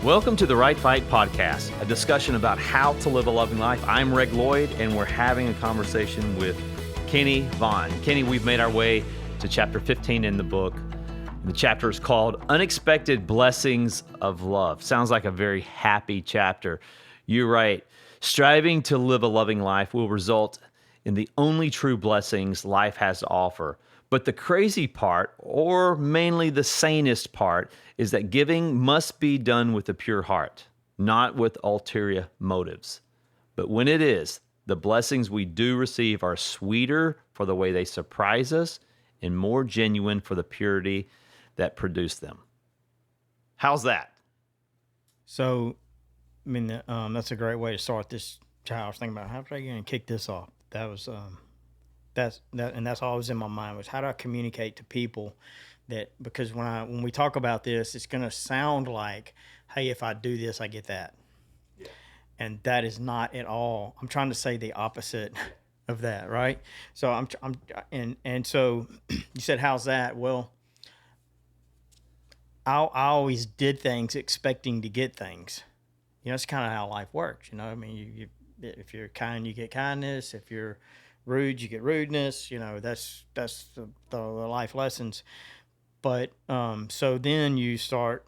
Welcome to the Right Fight Podcast, a discussion about how to live a loving life. I'm Reg Lloyd, and we're having a conversation with Kenny Vaughn. Kenny, we've made our way to chapter 15 in the book. The chapter is called Unexpected Blessings of Love. Sounds like a very happy chapter. You're right. Striving to live a loving life will result in the only true blessings life has to offer. But the crazy part, or mainly the sanest part, is that giving must be done with a pure heart, not with ulterior motives. But when it is, the blessings we do receive are sweeter for the way they surprise us and more genuine for the purity that produced them. How's that? So, I mean, that's a great way to start this. I was thinking about how am I going to kick this off. That was that's always in my mind was how do I communicate to people that, because when we talk about this, it's going to sound like, hey, if I do this, I get that. Yeah. And that is not at all. I'm trying to say the opposite of that, right? So and so you said, how's that? Well, I always did things expecting to get things. You know, it's kind of how life works. You know, I mean, you if you're kind, you get kindness. If you're rude, you get rudeness. You know, that's the life lessons. But so then you start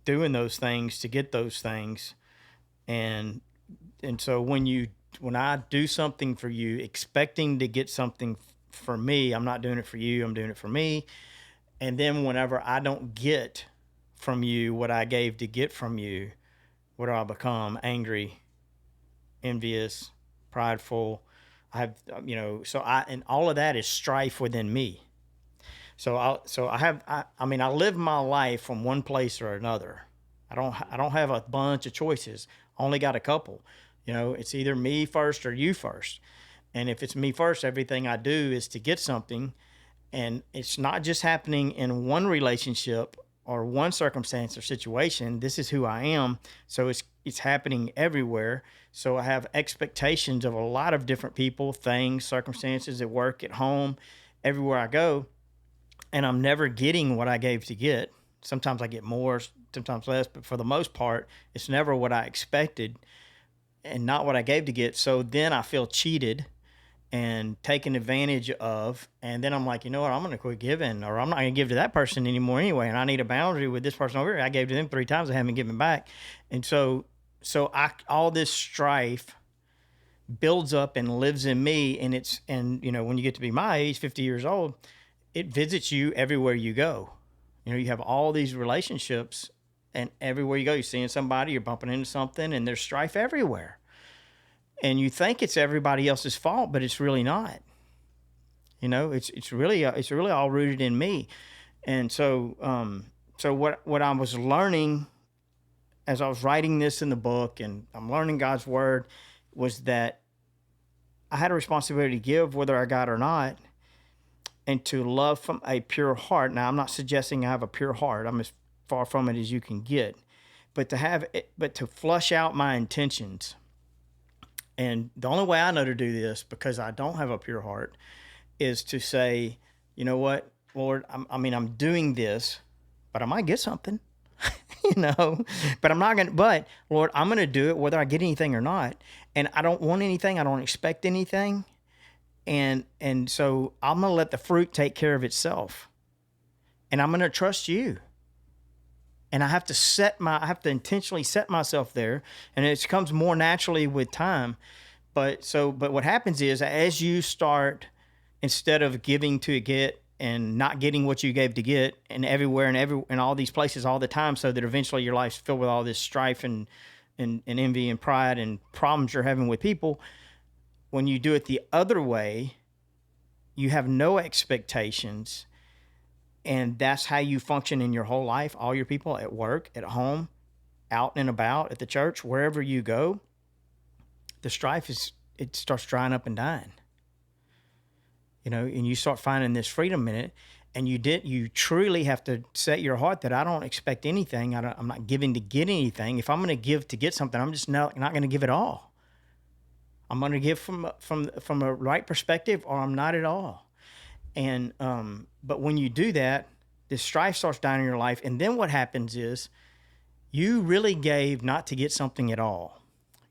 doing those things to get those things, and so when I do something for you, expecting to get something for me, I'm not doing it for you. I'm doing it for me. And then whenever I don't get from you what I gave to get from you, what do I become? Angry, envious, prideful. I have, and all of that is strife within me. So I live my life from one place or another. I don't have a bunch of choices. I only got a couple. You know, it's either me first or you first. And if it's me first, everything I do is to get something. And it's not just happening in one relationship or one circumstance or situation. This is who I am. So it's happening everywhere. So I have expectations of a lot of different people, things, circumstances at work, at home, everywhere I go. And I'm never getting what I gave to get. Sometimes I get more, sometimes less, but for the most part, it's never what I expected and not what I gave to get. So then I feel cheated and taken advantage of. And then I'm like, you know what, I'm going to quit giving, or I'm not going to give to that person anymore anyway. And I need a boundary with this person over here. I gave to them 3 times. I haven't given back. And so all this strife builds up and lives in me. And you know, when you get to be my age, 50 years old, it visits you everywhere you go. You know, you have all these relationships, and everywhere you go, you're seeing somebody, you're bumping into something, and there's strife everywhere. And you think it's everybody else's fault, but it's really not. You know, it's really all rooted in me. And so what I was learning as I was writing this in the book, and I'm learning God's word, was that I had a responsibility to give whether I got or not, and to love from a pure heart. Now, I'm not suggesting I have a pure heart. I'm as far from it as you can get. But to flush out my intentions. And the only way I know to do this, because I don't have a pure heart, is to say, you know what, Lord, I'm doing this, but I might get something, you know, but Lord, I'm going to do it whether I get anything or not. And I don't want anything. I don't expect anything. And so I'm going to let the fruit take care of itself. And I'm going to trust you. And I have to intentionally set myself there. And it comes more naturally with time. But what happens is, as you start, instead of giving to get and not getting what you gave to get, and everywhere and all these places all the time, so that eventually your life's filled with all this strife and envy and pride and problems you're having with people. When you do it the other way, you have no expectations, and that's how you function in your whole life, all your people, at work, at home, out and about, at the church, wherever you go. The strife it starts drying up and dying. You know, and you start finding this freedom in it, and you truly have to set your heart that I don't expect anything. I'm not giving to get anything. If I'm going to give to get something, I'm just not going to give it all. I'm going to give from a right perspective, or I'm not at all. And but when you do that, this strife starts dying in your life, and then what happens is You really gave not to get something at all.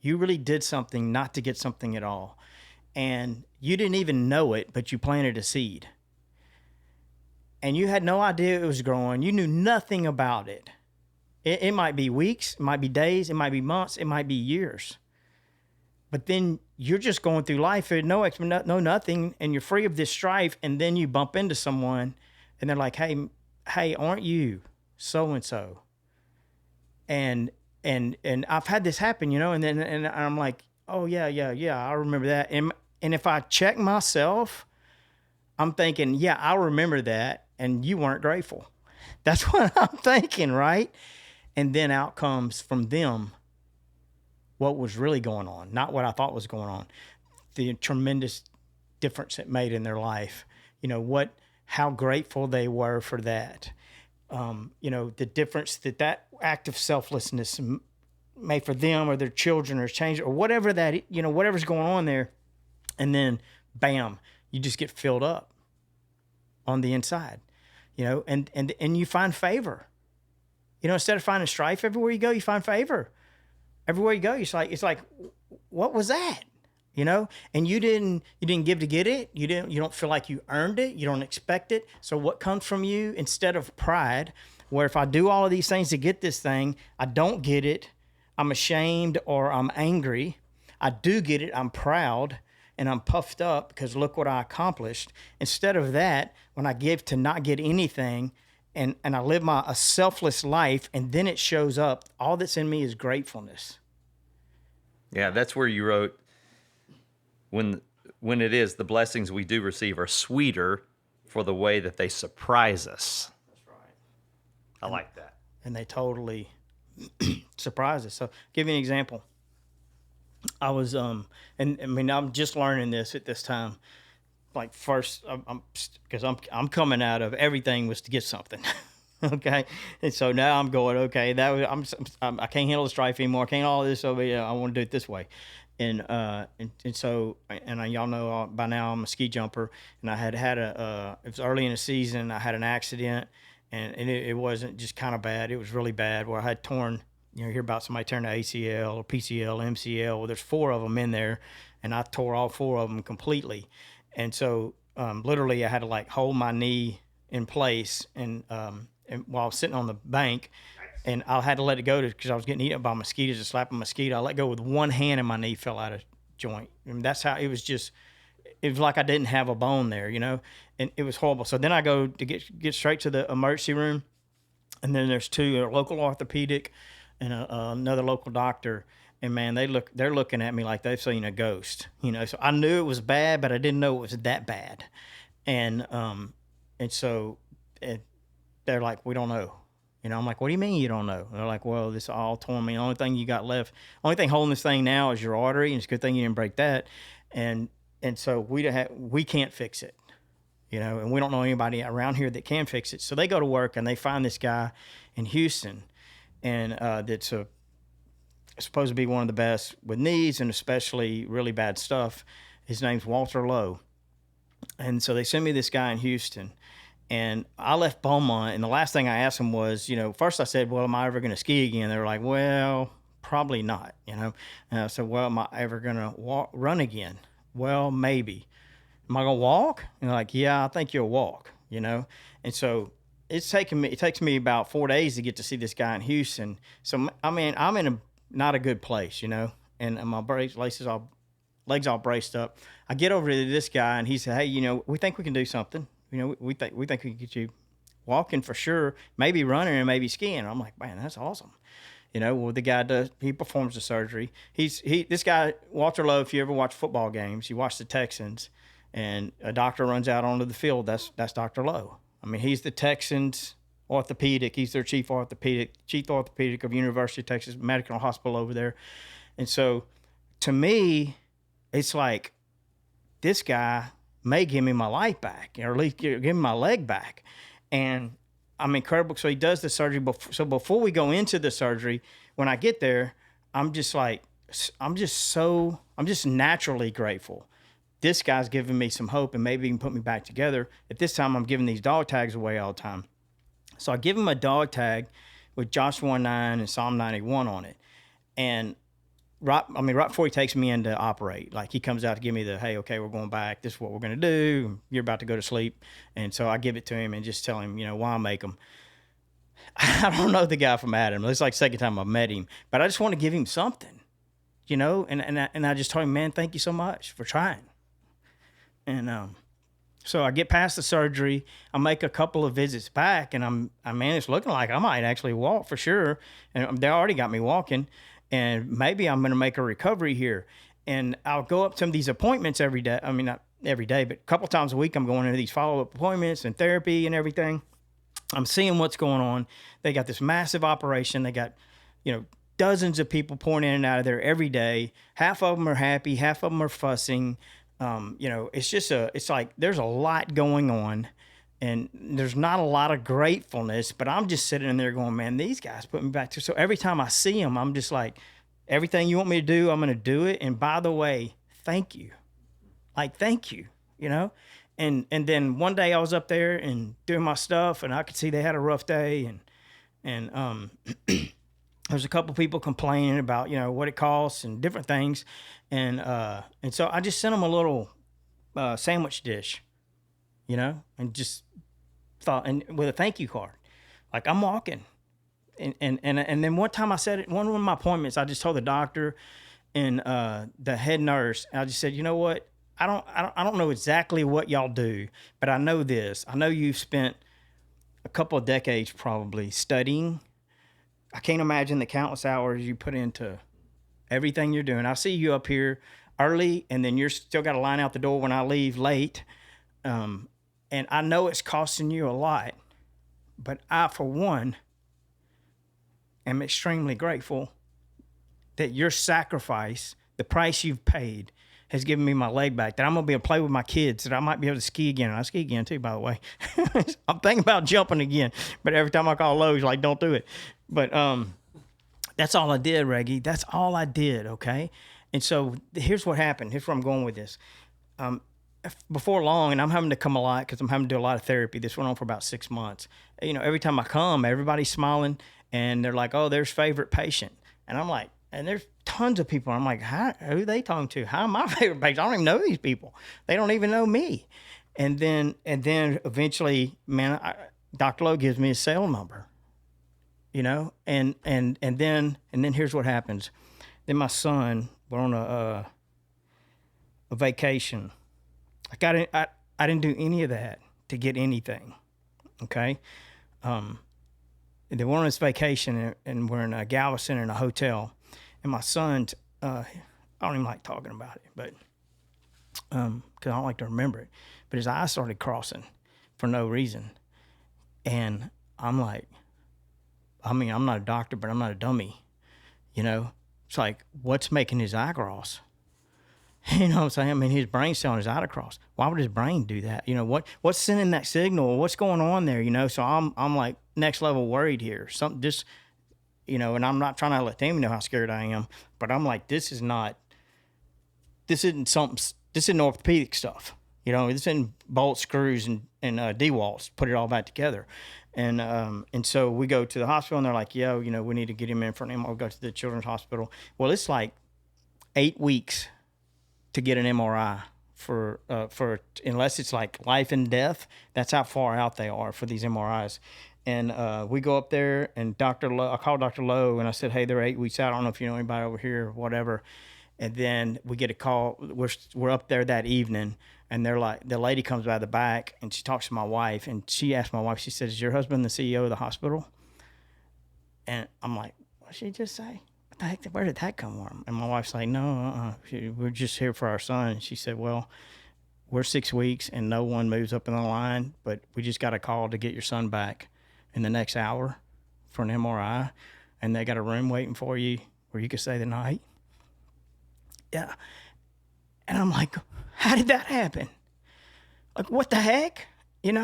You really did something not to get something at all. And you didn't even know it, but you planted a seed. And you had no idea it was growing. You knew nothing about it. It might be weeks, it might be days, it might be months, it might be years. But then you're just going through life, no nothing, and you're free of this strife. And then you bump into someone, and they're like, "Hey, aren't you so and so?" And I've had this happen, and I'm like, "Oh yeah, I remember that." And if I check myself, I'm thinking, "Yeah, I remember that," and you weren't grateful. That's what I'm thinking, right? And then out comes from them what was really going on, not what I thought was going on. The tremendous difference it made in their life. How grateful they were for that. The difference that act of selflessness made for them or their children or change or whatever whatever's going on there. And then bam, you just get filled up on the inside, and you find favor. Instead of finding strife everywhere you go, you find favor. Everywhere you go, it's like, what was that? And you didn't give to get it. You don't feel like you earned it. You don't expect it. So what comes from you instead of pride, where if I do all of these things to get this thing, I don't get it, I'm ashamed or I'm angry. I do get it, I'm proud and I'm puffed up because look what I accomplished. Instead of that, when I give to not get anything, and I live a selfless life, and then it shows up, all that's in me is gratefulness. Yeah, that's where you wrote, when it is, the blessings we do receive are sweeter for the way that they surprise us. That's right. I like that. And they totally surprise us. So give you an example. I was, I'm just learning this at this time. Like first, because I'm coming out of everything was to get something, okay, and so now I'm going, okay, I can't handle the strife anymore. I can't all this, so I want to do it this way, and so y'all know by now I'm a ski jumper, and I had it was early in the season. I had an accident, and it wasn't just kind of bad. It was really bad where I had torn. You hear about somebody tearing the ACL or PCL, MCL. Well, there's 4 of them in there, and I tore all 4 of them completely. And so literally I had to hold my knee in place and while I was sitting on the bank, and I had to let it go because I was getting eaten up by mosquitoes, just slapping a mosquito. I let go with one hand and my knee fell out of joint. And that's how it was like I didn't have a bone there, and it was horrible. So then I go to get straight to the emergency room, and then there's 2, a local orthopedic and another local doctor. And man, they're looking at me like they've seen a ghost, So I knew it was bad, but I didn't know it was that bad. And so they're like, we don't know. I'm like, what do you mean you don't know? And they're like, well, this all torn me. The only thing you got left, only thing holding this thing now is your artery, and it's a good thing you didn't break that. And so we can't fix it, and we don't know anybody around here that can fix it. So they go to work and they find this guy in Houston, and that's supposed to be one of the best with knees and especially really bad stuff. His name's Walter Lowe. And so they sent me this guy in Houston, and I left Beaumont, and the last thing I asked him was, first I said, well, am I ever going to ski again? They were like, well, probably not, And I said, well, am I ever going to run again? Well, maybe. Am I going to walk? And they're like, yeah, I think you'll walk, And so it takes me about 4 days to get to see this guy in Houston. So, I'm in not a good place, and my legs all braced up. I get over to this guy, and he said, hey, we think we can do something. We think we can get you walking for sure, maybe running and maybe skiing. I'm like, man, that's awesome. Well, the guy he performs the surgery. This guy, Walter Lowe, if you ever watch football games, you watch the Texans, and a doctor runs out onto the field, that's Dr. Lowe. He's the Texans' orthopedic. He's their chief orthopedic of University of Texas Medical Hospital over there. And so to me, it's like this guy may give me my life back, or at least give me my leg back. And I'm incredible. So he does the surgery. So before we go into the surgery, when I get there, I'm just naturally grateful. This guy's giving me some hope, and maybe he can put me back together. At this time, I'm giving these dog tags away all the time. So I give him a dog tag with Joshua 1:9 and Psalm 91 on it. And right before he takes me in to operate, like he comes out to give me the, hey, okay, we're going back. This is what we're going to do. You're about to go to sleep. And so I give it to him and just tell him, why I make them. I don't know the guy from Adam. It's like the second time I've met him, but I just want to give him something, and I just told him, man, thank you so much for trying. And so I get past the surgery. I make a couple of visits back, and it's looking like I might actually walk for sure. And they already got me walking, and maybe I'm going to make a recovery here. And I'll go up to these appointments every day. I mean, not every day, but a couple times a week, I'm going into these follow-up appointments and therapy and everything. I'm seeing what's going on. They got this massive operation. They got, dozens of people pouring in and out of there every day. Half of them are happy. Half of them are fussing. It's like there's a lot going on, and there's not a lot of gratefulness, but I'm just sitting in there going, man, these guys put me back to, so every time I see them, I'm just like, everything you want me to do, I'm going to do it. And by the way, thank you. Thank you, And then one day I was up there and doing my stuff, and I could see they had a rough day, and there's a couple people complaining about what it costs and different things, and so I just sent them a little sandwich dish, and just thought, and with a thank you card, like I'm walking, and then one time I said it, one of my appointments, I just told the doctor and the head nurse, I just said, you know what? I don't know exactly what y'all do, but I know this. I know you've spent a couple of decades probably studying. I can't imagine the countless hours you put into everything you're doing. I see you up here early, and then you're still got to line out the door when I leave late. And I know it's costing you a lot, but I, for one, am extremely grateful that your sacrifice, the price you've paid, has given me my leg back, that I'm going to be able to play with my kids, that I might be able to ski again. And I ski again too, by the way. I'm thinking about jumping again, but every time I call Lowe's, like, don't do it. But that's all I did, Reggie. That's all I did, okay? And so here's what happened. Here's where I'm going with this. Before long, and I'm having to come a lot because I'm having to do a lot of therapy. This went on for about 6 months. Every time I come, everybody's smiling, and they're like, oh, there's favorite patient. And I'm like, and there's tons of people. I'm like, who are they talking to? How am I favorite patient? I don't even know these people. They don't even know me. And then eventually, man, Dr. Lowe gives me his cell number, and then here's what happens. Then my son, we're on a vacation. I didn't do any of that to get anything. Okay. They were on this vacation, and we're in Galveston in a hotel. And my son's, I don't even like talking about it, but because I don't like to remember it. But his eyes started crossing for no reason. And I'm like, I'm not a doctor, but I'm not a dummy. It's like, what's making his eye cross? You know what I'm saying? I mean, his brain's telling his eye to cross. Why would his brain do that? What's sending that signal? What's going on there? So I'm like next level worried here. Something just, and I'm not trying to let them know how scared I am, but I'm like, this isn't orthopedic stuff. This isn't bolts, screws, and DeWalt's, put it all back together. And so we go to the hospital, and they're like, we need to get him in for an MRI. We'll go to the children's hospital. Well, it's like 8 weeks to get an MRI for unless it's like life and death. That's how far out they are for these MRIs. And we go up there, and I called Dr. Lowe, and I said, hey, they're 8 weeks out. I don't know if you know anybody over here or whatever. And then we get a call. We're up there that evening, and they're like, the lady comes by the back, and she talks to my wife, and she asked my wife, she says, is your husband the CEO of the hospital? And I'm like, what did she just say? What the heck? Where did that come from? And my wife's like, no, we're just here for our son. And she said, well, we're 6 weeks, and no one moves up in the line, but we just got a call to get your son back in the next hour for an MRI, and they got a room waiting for you where you can stay the night. Yeah. And I'm like, how did that happen? Like, what the heck? And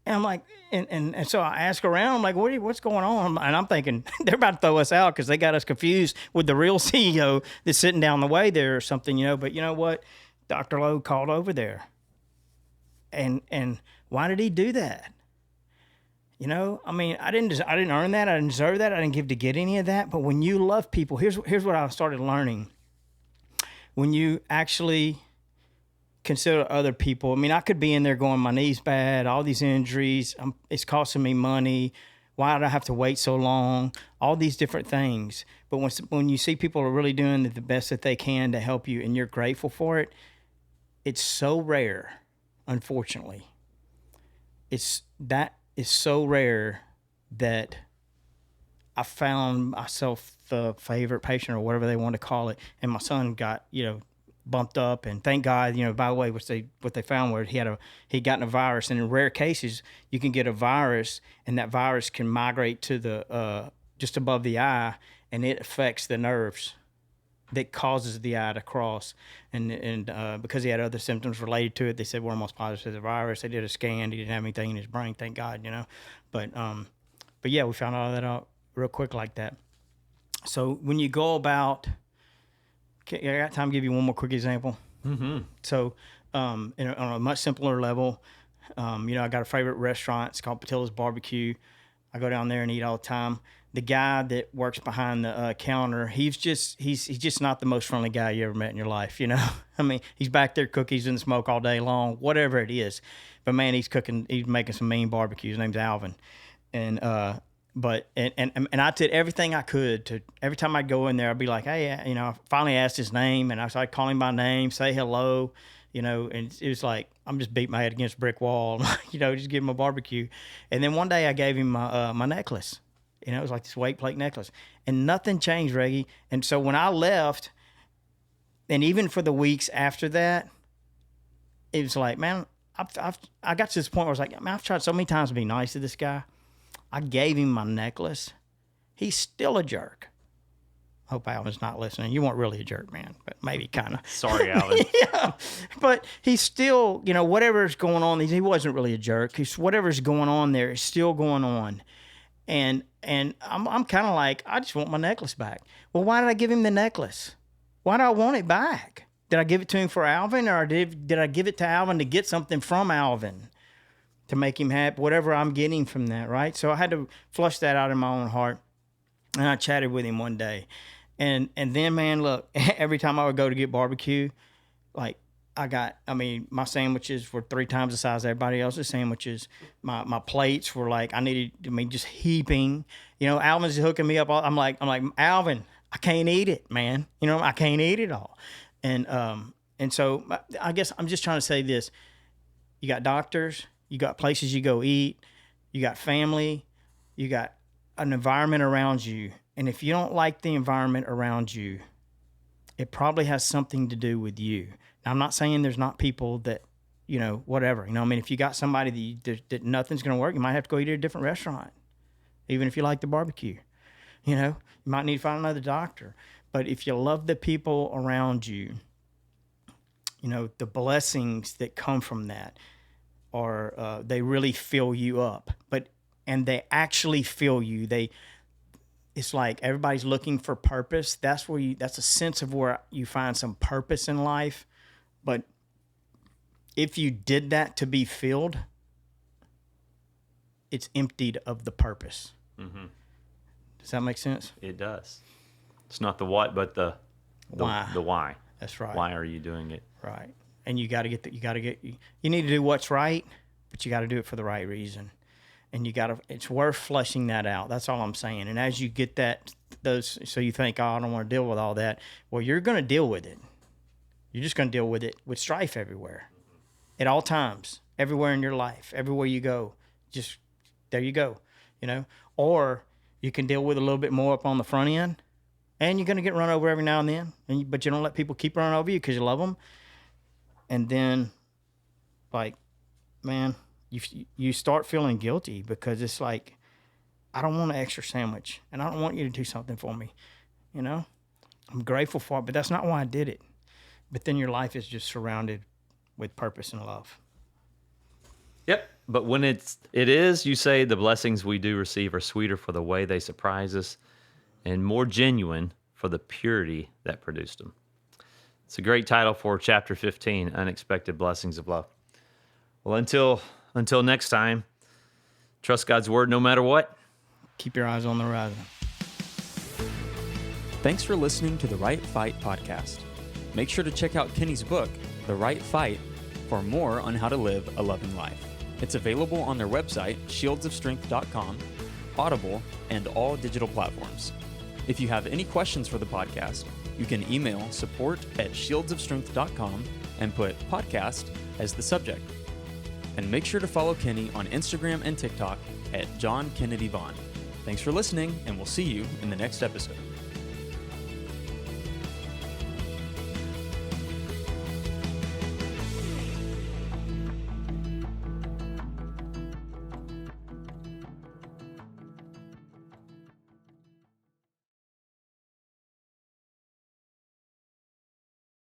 I'm like, and so I ask around, I'm like, what's going on? And I'm thinking they're about to throw us out because they got us confused with the real CEO that's sitting down the way there or something, But you know what? Dr. Lowe called over there. And why did he do that? You know, I mean, I didn't earn that. I didn't deserve that. I didn't give to get any of that. But when you love people, here's what I started learning. When you actually consider other people, I mean, I could be in there going, my knee's bad, all these injuries, it's costing me money. Why did I have to wait so long? All these different things. But when you see people are really doing the best that they can to help you, and you're grateful for it, it's so rare. Unfortunately, it's so rare that I found myself the favorite patient or whatever they want to call it, and my son got bumped up, and thank God, by the way, what they found was he'd gotten a virus, and in rare cases you can get a virus, and that virus can migrate to the just above the eye, and it affects the nerves that causes the eye to cross, and because he had other symptoms related to it, they said we're almost positive the virus. They did a scan, he didn't have anything in his brain, thank God, but yeah, we found all that out real quick like that. So when you go about, I got time to give you one more quick example. Mm-hmm. So on a much simpler level, I got a favorite restaurant. It's called Patilla's Barbecue. I go down there and eat all the time. The guy that works behind the counter, he's just not the most friendly guy you ever met in your life. I mean, he's back there cookies in the smoke all day long, whatever it is. But man, he's making some mean barbecue. His name's Alvin, and But I did everything I could to, every time I'd go in there, I'd be like, hey, I finally asked his name, and I started calling him by name, say hello, and it was like, I'm just beating my head against a brick wall, just give him a barbecue. And then one day I gave him my necklace. It was like this weight plate necklace, and nothing changed, Reggie. And so when I left, and even for the weeks after that, it was like, man, I got to this point where I was like, man, I've tried so many times to be nice to this guy. I gave him my necklace. He's still a jerk. Hope Alvin's not listening. You weren't really a jerk, man, but maybe kind of. Sorry, Alvin. Yeah, but he's still, whatever's going on. He wasn't really a jerk. Whatever's going on there is still going on, and I'm kind of like, I just want my necklace back. Well, why did I give him the necklace? Why do I want it back? Did I give it to him for Alvin, or did I give it to Alvin to get something from Alvin? To make him happy, whatever I'm getting from that, right? So I had to flush that out in my own heart, and I chatted with him one day, and then, man, look, every time I would go to get barbecue, like my sandwiches were 3 times the size of everybody else's sandwiches. My plates were like, just heaping. Alvin's hooking me up. I'm like, Alvin, I can't eat it, man. I can't eat it all, and so I guess I'm just trying to say this: you got doctors. You got places you go eat, you got family, you got an environment around you. And if you don't like the environment around you, it probably has something to do with you. Now, I'm not saying there's not people that, whatever. If you got somebody that nothing's going to work, you might have to go eat at a different restaurant, even if you like the barbecue. You might need to find another doctor. But if you love the people around you, the blessings that come from that, or they really fill you up, and they actually fill you. It's like everybody's looking for purpose. That's a sense of where you find some purpose in life. But if you did that to be filled, it's emptied of the purpose. Mm-hmm. Does that make sense? It does. It's not the what, but the why. The why. That's right. Why are you doing it? Right. And you got to you need to do what's right, but you got to do it for the right reason. And it's worth fleshing that out. That's all I'm saying. And as you get so you think, oh, I don't want to deal with all that. Well, you're going to deal with it. You're just going to deal with it with strife everywhere, at all times, everywhere in your life, everywhere you go. Just, there you go, Or you can deal with a little bit more up on the front end, and you're going to get run over every now and then, but you don't let people keep running over you because you love them. And then, like, man, you start feeling guilty because it's like, I don't want an extra sandwich, and I don't want you to do something for me. I'm grateful for it, but that's not why I did it. But then your life is just surrounded with purpose and love. Yep. But when it is, you say, the blessings we do receive are sweeter for the way they surprise us and more genuine for the purity that produced them. It's a great title for Chapter 15, Unexpected Blessings of Love. Well, until next time, Trust God's word no matter what. Keep your eyes on the horizon. Thanks for listening to the Right Fight podcast. Make sure to check out Kenny's book, The Right Fight, for more on how to live a loving life. It's available on their website, shieldsofstrength.com, Audible, and all digital platforms. If you have any questions for the podcast, you can email support@shieldsofstrength.com and put podcast as the subject. And make sure to follow Kenny on Instagram and TikTok @JohnKennedyVaughn. Thanks for listening, and we'll see you in the next episode.